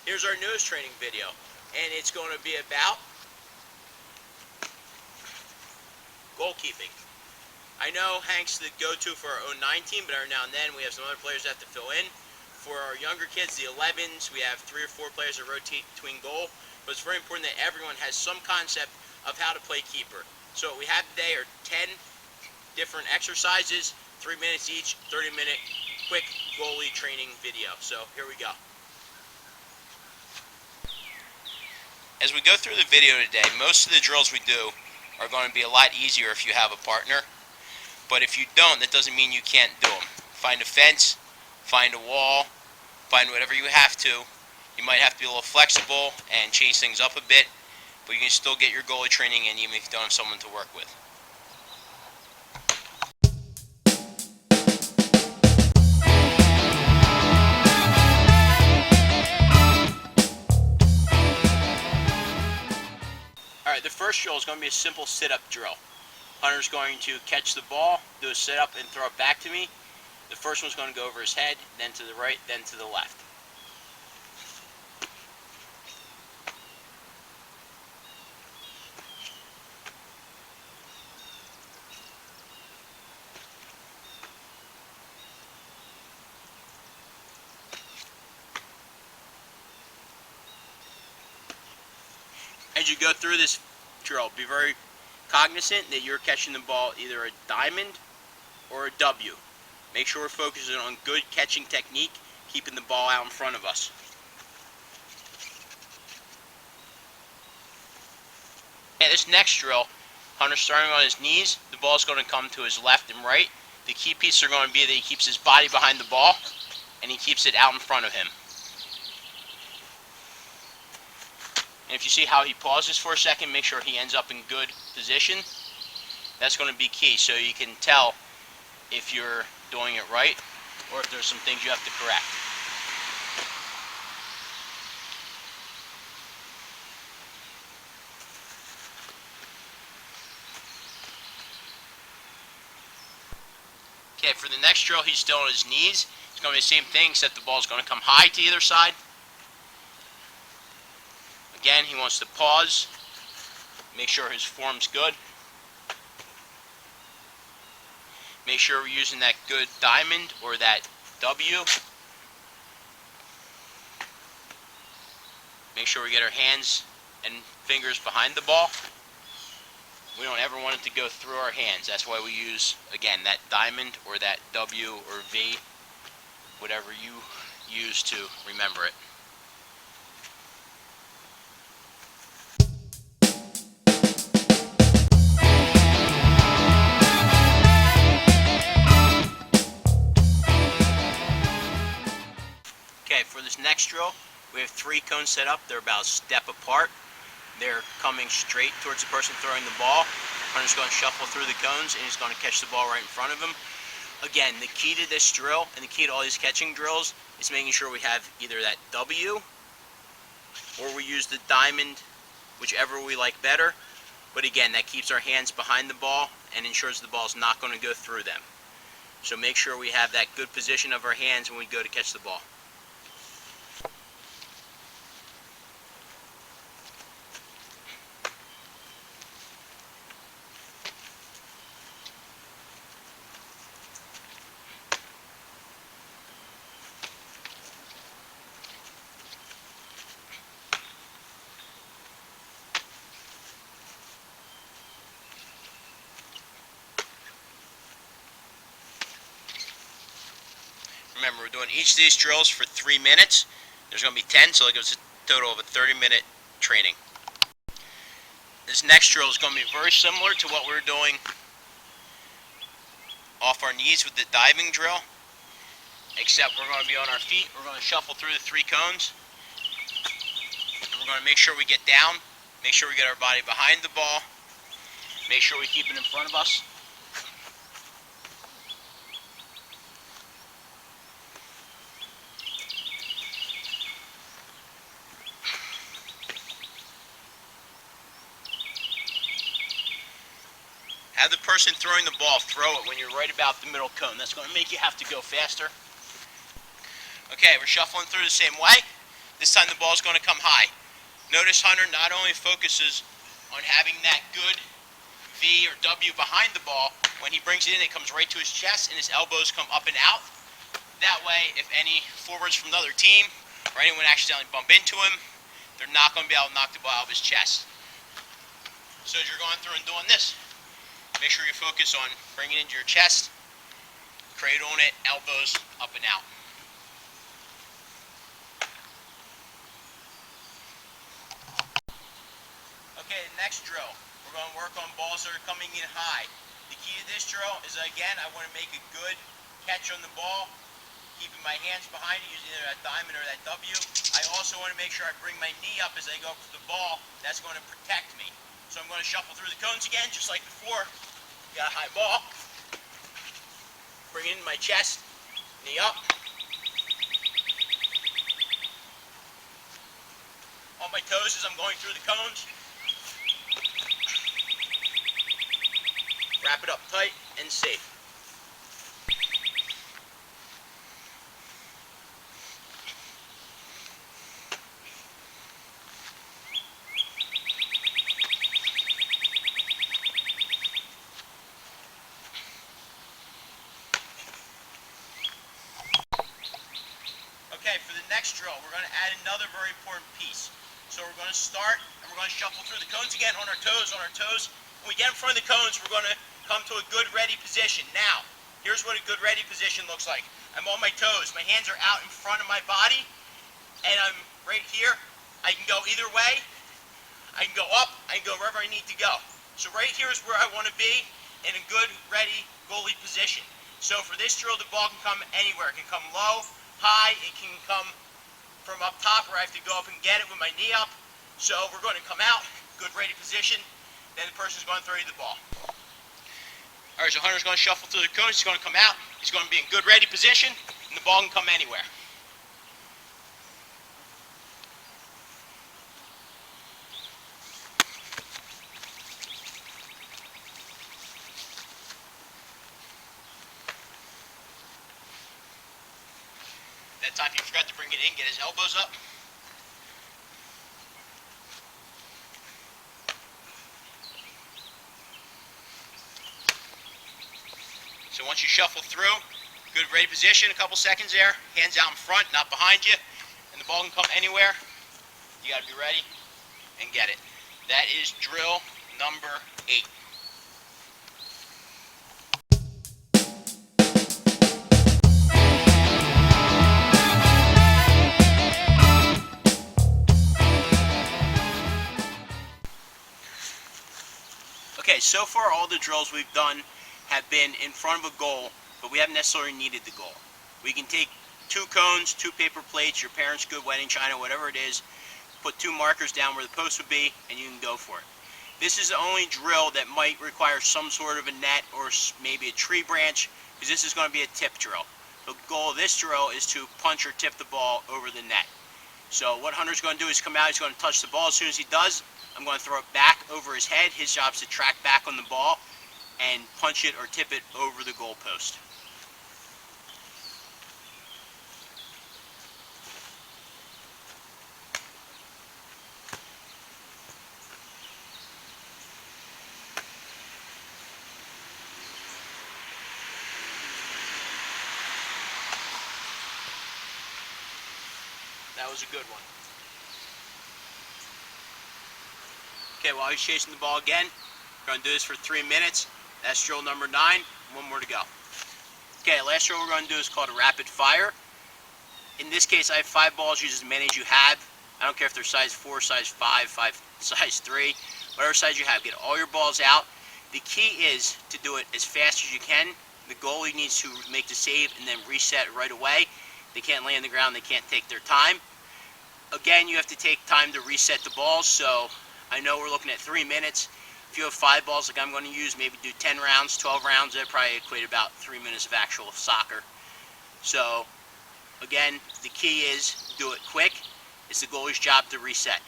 Here's our nose training video, and it's going to be about goalkeeping. I know Hank's the go-to for our own 9 team, but every now and then we have some other players that have to fill in. For our younger kids, the 11s, we have 3 or 4 players that rotate between goal, but it's very important that everyone has some concept of how to play keeper. So what we have today are 10 different exercises, 3 minutes each, 30-minute quick goalie training video. So here we go. As we go through the video today, most of the drills we do are going to be a lot easier if you have a partner. But if you don't, that doesn't mean you can't do them. Find a fence, find a wall, find whatever you have to. You might have to be a little flexible and change things up a bit, but you can still get your goalie training in even if you don't have someone to work with. Alright, the first drill is going to be a simple sit-up drill. Hunter's going to catch the ball, do a sit-up, and throw it back to me. The first one's going to go over his head, then to the right, then to the left. As you go through this drill, be very cognizant that you're catching the ball either a diamond or a W. Make sure we're focusing on good catching technique, keeping the ball out in front of us. Okay, this next drill, Hunter's starting on his knees. The ball's going to come to his left and right. The key pieces are going to be that he keeps his body behind the ball and he keeps it out in front of him. And if you see how he pauses for a second, make sure he ends up in good position. That's going to be key, so you can tell if you're doing it right or if there's some things you have to correct. Okay, for the next drill, he's still on his knees. It's going to be the same thing, except the ball's going to come high to either side. Again, he wants to pause, make sure his form's good. Make sure we're using that good diamond or that W. Make sure we get our hands and fingers behind the ball. We don't ever want it to go through our hands. That's why we use, again, that diamond or that W or V, whatever you use to remember it. Okay, for this next drill, we have 3 cones set up. They're about a step apart. They're coming straight towards the person throwing the ball. Hunter's going to shuffle through the cones and he's going to catch the ball right in front of him. Again, the key to this drill and the key to all these catching drills is making sure we have either that W or we use the diamond, whichever we like better. But again, that keeps our hands behind the ball and ensures the ball's not going to go through them. So make sure we have that good position of our hands when we go to catch the ball. Remember, we're doing each of these drills for 3 minutes. There's going to be 10, so it gives a total of a 30-minute training. This next drill is going to be very similar to what we were doing off our knees with the diving drill, except we're going to be on our feet. We're going to shuffle through the 3 cones. And we're going to make sure we get down, make sure we get our body behind the ball, make sure we keep it in front of us. Have the person throwing the ball throw it when you're right about the middle cone. That's going to make you have to go faster. Okay, we're shuffling through the same way. This time the ball is going to come high. Notice Hunter not only focuses on having that good V or W behind the ball, when he brings it in, it comes right to his chest and his elbows come up and out. That way, if any forwards from another team or anyone accidentally bump into him, they're not going to be able to knock the ball out of his chest. So as you're going through and doing this, make sure you focus on bringing it into your chest, cradling it, elbows up and out. Okay, the next drill, we're going to work on balls that are coming in high. The key to this drill is, again, I want to make a good catch on the ball, keeping my hands behind it using either that diamond or that W. I also want to make sure I bring my knee up as I go up to the ball. That's going to protect me. So I'm going to shuffle through the cones again, just like before. Got a high ball. Bring it in my chest, knee up. On my toes as I'm going through the cones. Wrap it up tight and safe. Okay, for the next drill, we're going to add another very important piece. So we're going to start, and we're going to shuffle through the cones again on our toes, When we get in front of the cones, we're going to come to a good ready position. Now, here's what a good ready position looks like. I'm on my toes. My hands are out in front of my body, and I'm right here. I can go either way. I can go up. I can go wherever I need to go. So right here is where I want to be in a good, ready goalie position. So for this drill, the ball can come anywhere. It can come low, high. It can come from up top where I have to go up and get it with my knee up. So we're going to come out, good ready position. Then the person's going to throw you the ball. All right, so Hunter's going to shuffle through the cones. He's going to come out. He's going to be in good ready position, and the ball can come anywhere. That time he forgot to bring it in, get his elbows up. So once you shuffle through, good ready position, a couple seconds there, hands out in front, not behind you, and the ball can come anywhere. You got to be ready and get it. That is drill number 8. Okay, so far all the drills we've done have been in front of a goal, but we haven't necessarily needed the goal. We can take 2 cones, 2 paper plates, your parents' good wedding china, whatever it is, put 2 markers down where the post would be, and you can go for it. This is the only drill that might require some sort of a net or maybe a tree branch, because this is going to be a tip drill. The goal of this drill is to punch or tip the ball over the net. So what Hunter's going to do is come out, he's going to touch the ball. As soon as he does, I'm going to throw it back over his head. His job is to track back on the ball and punch it or tip it over the goal post. That was a good one. Okay, while he's chasing the ball again, we're going to do this for 3 minutes. That's drill number 9. 1 more to go. Okay, last drill we're going to do is called a rapid fire. In this case, I have 5 balls. Use as many as you have. I don't care if they're size 4, size 5, size 3, whatever size you have. Get all your balls out. The key is to do it as fast as you can. The goalie needs to make the save and then reset right away. They can't lay on the ground. They can't take their time. Again, you have to take time to reset the balls. So I know we're looking at 3 minutes. If you have 5 balls like I'm going to use, maybe do 10 rounds, 12 rounds. That probably equate about 3 minutes of actual soccer. So again, the key is do it quick. It's the goalie's job to reset.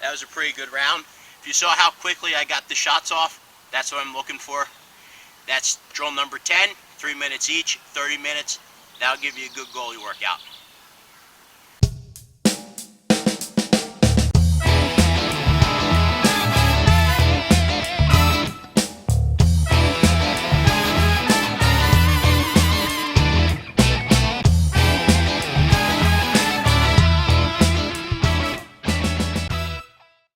That was a pretty good round. If you saw how quickly I got the shots off, that's what I'm looking for. That's drill number 10, 3 minutes each, 30 minutes. That'll give you a good goalie workout.